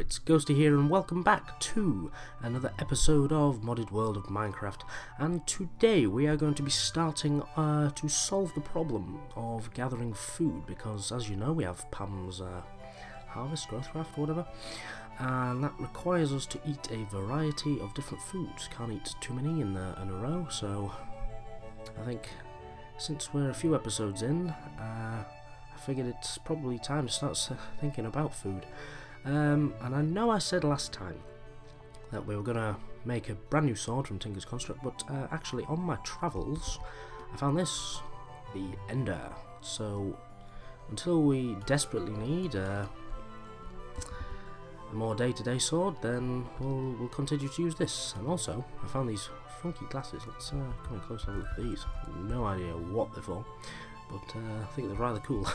it's Ghosty here, and welcome back to another episode of Modded World of Minecraft. And today we are going to be starting to solve the problem of gathering food, because as you know we have Pam's harvest, growthcraft, whatever, and that requires us to eat a variety of different foods. Can't eat too many in a row, so I think since we're a few episodes in, I figured it's probably time to start thinking about food. And I know I said last time that we were going to make a brand new sword from Tinker's Construct, but actually on my travels I found this, the Ender. So until we desperately need a more day-to-day sword, then we'll continue to use this. And also I found these funky glasses. Let's come in close and have a look at these. No idea what they're for, but I think they're rather cool.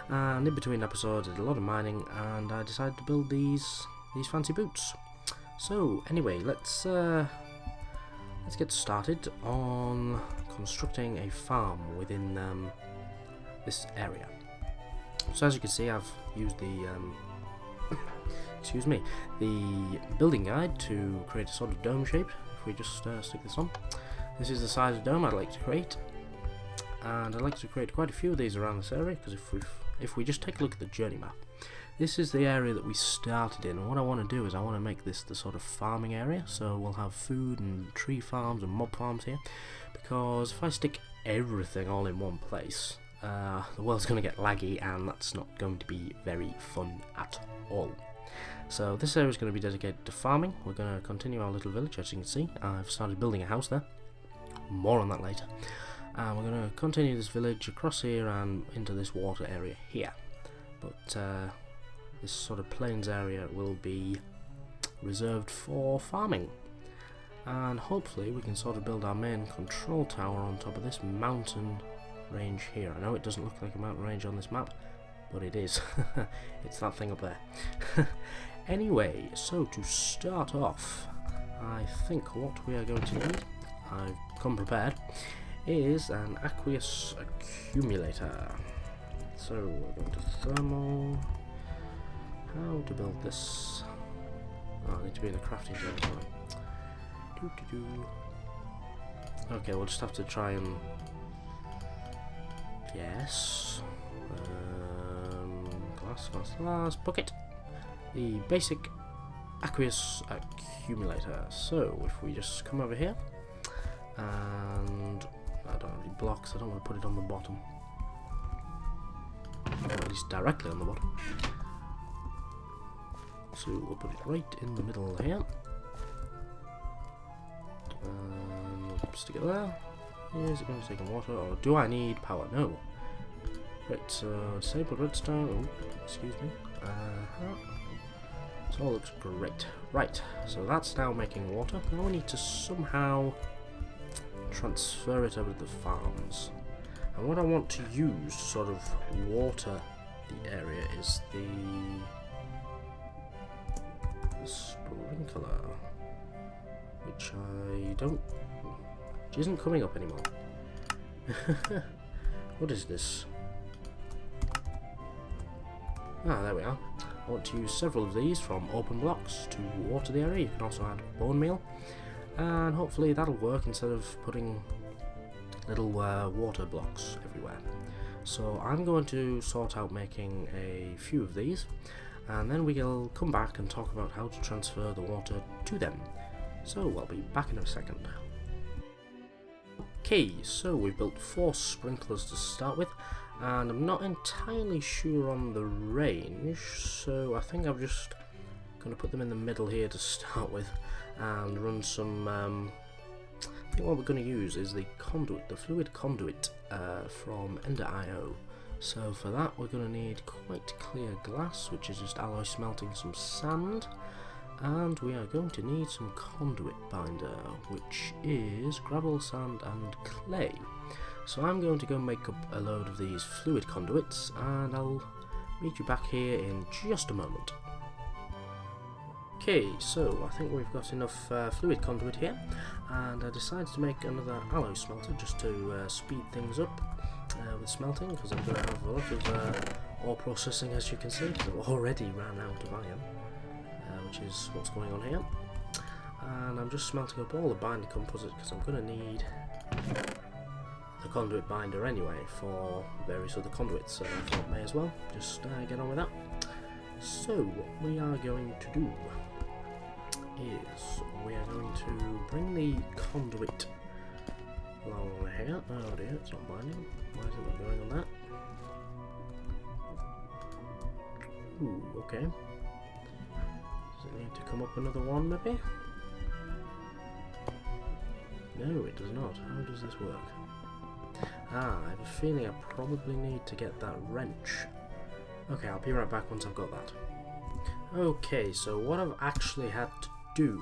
And in between episodes I did a lot of mining, and I decided to build these fancy boots. So anyway, let's get started on constructing a farm within this area. So as you can see, I've used the the building guide to create a sort of dome shape. If we just stick this on, this is the size of dome I'd like to create. And I'd like to create quite a few of these around this area, because if we just take a look at the journey map, this is the area that we started in, and what I want to do is I want to make this the sort of farming area. So we'll have food and tree farms and mob farms here, because if I stick everything all in one place, the world's going to get laggy, and that's not going to be very fun at all. So this area is going to be dedicated to farming. We're going to continue our little village. As you can see, I've started building a house there. More on that later. And we're going to continue this village across here and into this water area here. But this sort of plains area will be reserved for farming. And hopefully we can sort of build our main control tower on top of this mountain range here. I know it doesn't look like a mountain range on this map, but it is. It's that thing up there. Anyway, so to start off, I think what we are going to need, I've come prepared, is an aqueous accumulator. So we're going to thermal. How to build this? Oh, I need to be in the crafting zone. Okay, we'll just have to try and yes. Glass bucket. The basic aqueous accumulator. So if we just come over here, and I don't have any blocks, I don't want to put it on the bottom, or at least directly on the bottom. So we'll put it right in the middle here, and we'll stick it there. Is it going to take in water, or do I need power? No. Right, so disable redstone. Oh, excuse me. So all looks great. Right, so that's now making water. Now we need to somehow transfer it over to the farms. And what I want to use to sort of water the area is the sprinkler, which which isn't coming up anymore. What is this? Ah, there we are. I want to use several of these from open blocks to water the area. You can also add bone meal, and hopefully that'll work instead of putting little water blocks everywhere. So I'm going to sort out making a few of these, and then we'll come back and talk about how to transfer the water to them. So I'll be back in a second. Okay, so we've built 4 sprinklers to start with, and I'm not entirely sure on the range, so I think I'm just going to put them in the middle here to start with, and run some, I think what we're going to use is the conduit, the fluid conduit from Ender.io. So for that we're going to need quite clear glass, which is just alloy smelting some sand, and we are going to need some conduit binder, which is gravel, sand and clay. So I'm going to go make up a load of these fluid conduits, and I'll meet you back here in just a moment. Okay, so I think we've got enough fluid conduit here, and I decided to make another alloy smelter just to speed things up with smelting, because I'm going to have a lot of ore processing, as you can see, because I've already ran out of iron. which is what's going on here. And I'm just smelting up all the binder composite because I'm going to need the conduit binder anyway for various other conduits, so I thought may as well just get on with that. So what we are going to do is we are going to bring the conduit along here. Oh dear, it's not binding. Why is it not going on that? Ooh, okay. Does it need to come up another one maybe? No, it does not. How does this work? Ah, I have a feeling I probably need to get that wrench. Okay, I'll be right back once I've got that. Okay, so what I've actually had to do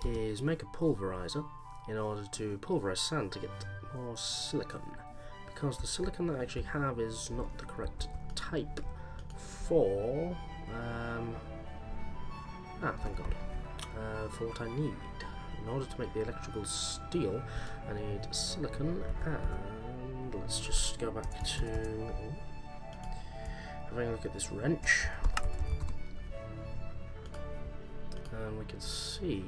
is make a pulverizer in order to pulverize sand to get more silicon, because the silicon that I actually have is not the correct type for thank God, for what I need. In order to make the electrical steel, I need silicon, and let's just go back to having a look at this wrench. And we can see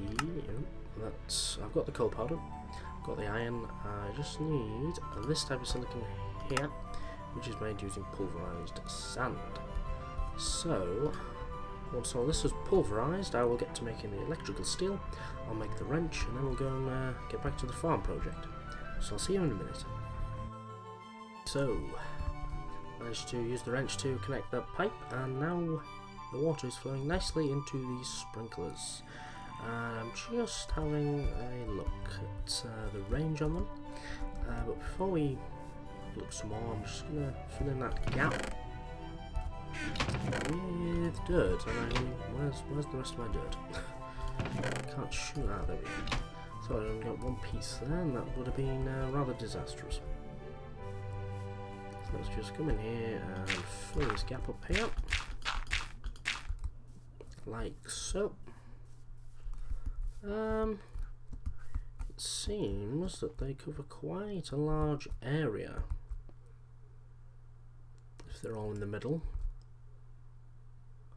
that I've got the coal powder, I've got the iron, I just need this type of silicon here, which is made using pulverized sand. So once all this is pulverized, I will get to making the electrical steel, I'll make the wrench, and then we'll go and get back to the farm project. So I'll see you in a minute. So, managed to use the wrench to connect that pipe, and now the water is flowing nicely into these sprinklers. I'm just having a look at the range on them, but before we look some more, I'm just going to fill in that gap with dirt. And where's the rest of my dirt? I can't shoot. Ah, there we go. Thought I only got one piece there, and that would have been rather disastrous. So let's just come in here and fill this gap up here, like so. It seems that they cover quite a large area if they're all in the middle.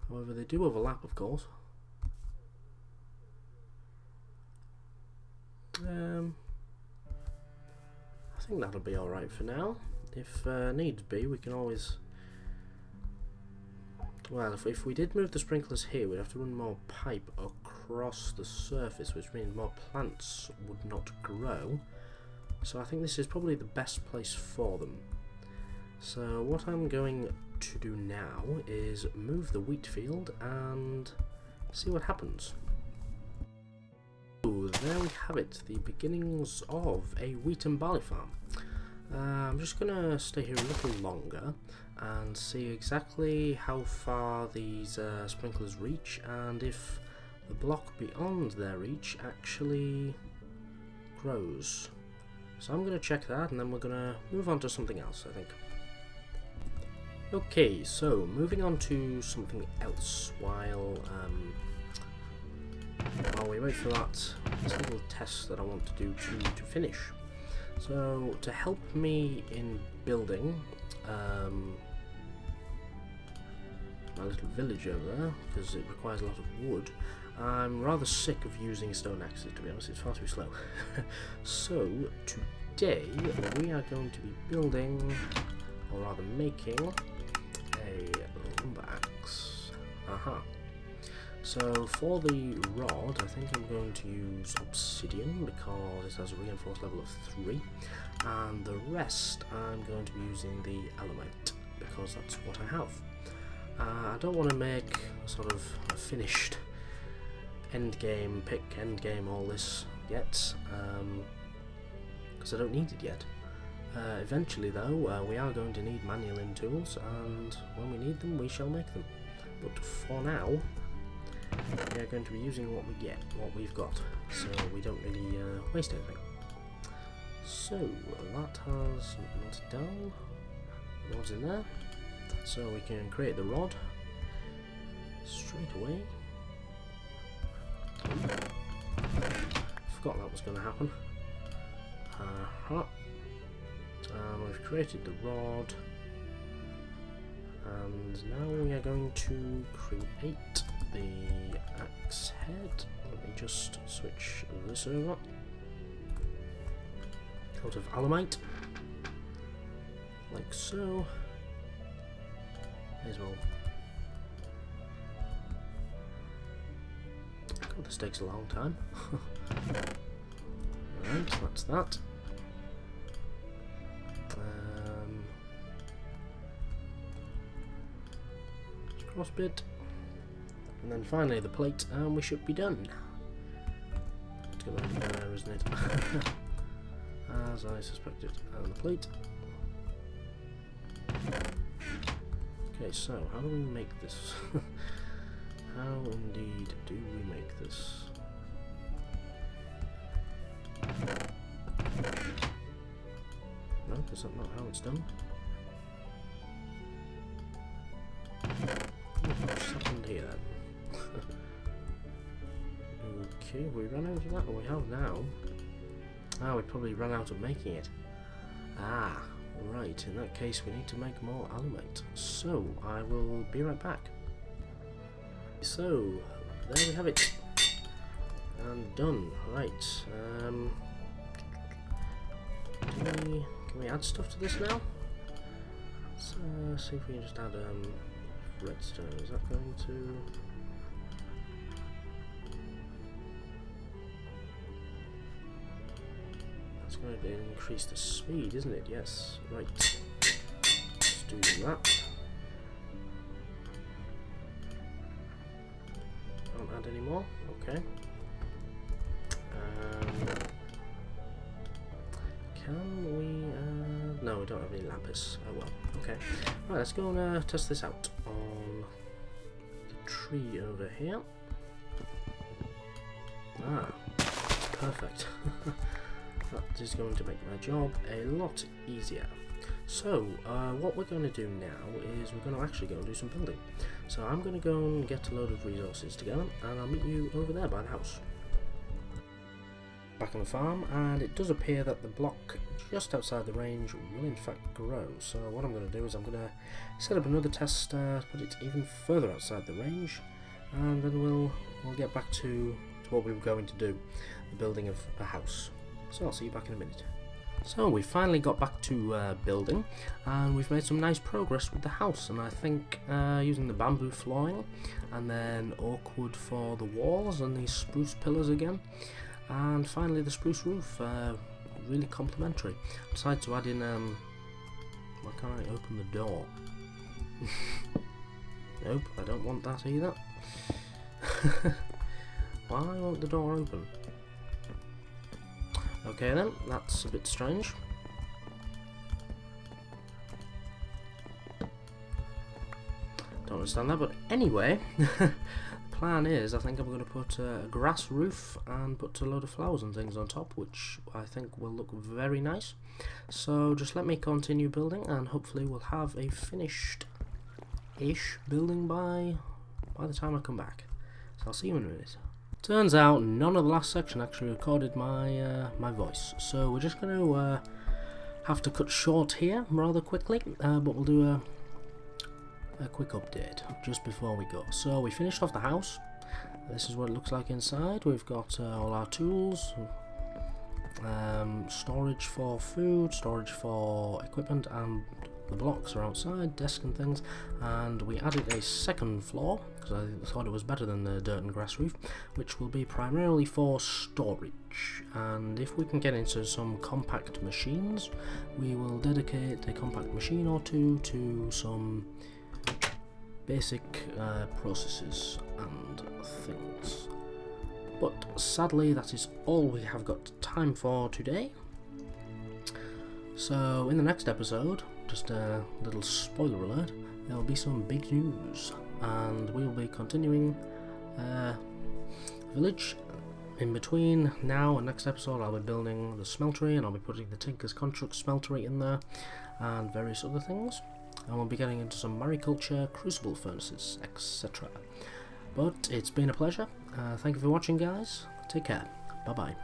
However, they do overlap, of course. I think that'll be alright for now. If needs be, we can always... Well, if we did move the sprinklers here, we'd have to run more pipe across the surface, which means more plants would not grow. So I think this is probably the best place for them. So what I'm going to do now is move the wheat field and see what happens. So there we have it, the beginnings of a wheat and barley farm. I'm just going to stay here a little longer and see exactly how far these sprinklers reach, and if the block beyond their reach actually grows. So I'm going to check that, and then we're going to move on to something else, I think. Okay, so moving on to something else while we wait for that little test that I want to do to finish. So to help me in building my little village over there, because it requires a lot of wood, I'm rather sick of using stone axes, to be honest. It's far too slow. So today we are going to be building, or rather making, a lumber axe. Aha. So for the rod, I think I'm going to use obsidian because it has a reinforced level of 3, and the rest I'm going to be using the alumite because that's what I have. I don't want to make sort of a finished endgame, pick endgame all this yet, because I don't need it yet. Eventually though, we are going to need manual in tools, and when we need them we shall make them. But for now, we are going to be using what we get, what we've got, so we don't really waste anything. So that has melted down, the rod's in there, so we can create the rod straight away. Forgot that was going to happen. We've created the rod, and now we are going to create the axe head. Let me just switch this over. Out of alumite. Like so. May as well. God, this takes a long time. Right, so that's that. Cross bit. And then finally the plate, and we should be done. It's going to be there, isn't it? As I suspected. And the plate. Okay, so how do we make this? How indeed do we make this? No, is that not how it's done? What's happened here then? Okay, we ran out of that, or we have now. Ah, we probably ran out of making it. Ah, right, in that case we need to make more alumite. So, I will be right back. So, there we have it. And done. Right, can we add stuff to this now? Let's see if we can just add redstone. Is that going to... That's going to increase the speed, isn't it? Yes. Right. Let's do that. Can't add any more. Okay. Can we add... No, we don't have any lapis. Oh well. Okay. Right, let's go and test this out on the tree over here. Ah, perfect. That is going to make my job a lot easier. So, what we're going to do now is we're going to actually go and do some building. So I'm going to go and get a load of resources together, and I'll meet you over there by the house. Back on the farm, and it does appear that the block just outside the range will in fact grow. So what I'm going to do is I'm going to set up another test, put it even further outside the range, and then we'll get back to what we were going to do, the building of a house. So I'll see you back in a minute. So we finally got back to building, and we've made some nice progress with the house, and I think using the bamboo flooring and then oak wood for the walls and these spruce pillars again, and finally the spruce roof, really complimentary. I decided to add in, why can't I open the door? Nope, I don't want that either. Why won't the door open? Okay then, that's a bit strange. Don't understand that, but anyway, the plan is I think I'm going to put a grass roof and put a load of flowers and things on top, which I think will look very nice. So just let me continue building, and hopefully we'll have a finished-ish building by the time I come back. So I'll see you in a minute. Turns out none of the last section actually recorded my my voice, so we're just going to have to cut short here rather quickly, but we'll do a quick update just before we go. So we finished off the house. This is what it looks like inside. We've got all our tools, storage for food, storage for equipment, and the blocks are outside, desk and things, and we added a second floor because I thought it was better than the dirt and grass roof, which will be primarily for storage. And if we can get into some compact machines, we will dedicate a compact machine or two to some basic processes and things. But sadly that is all we have got time for today. So in the next episode, just a little spoiler alert, there will be some big news, and we will be continuing village. In between now and next episode I'll be building the smeltery, and I'll be putting the Tinker's Construct smeltery in there and various other things, and we'll be getting into some mariculture, crucible furnaces, etc. But it's been a pleasure. Thank you for watching, guys. Take care. Bye bye.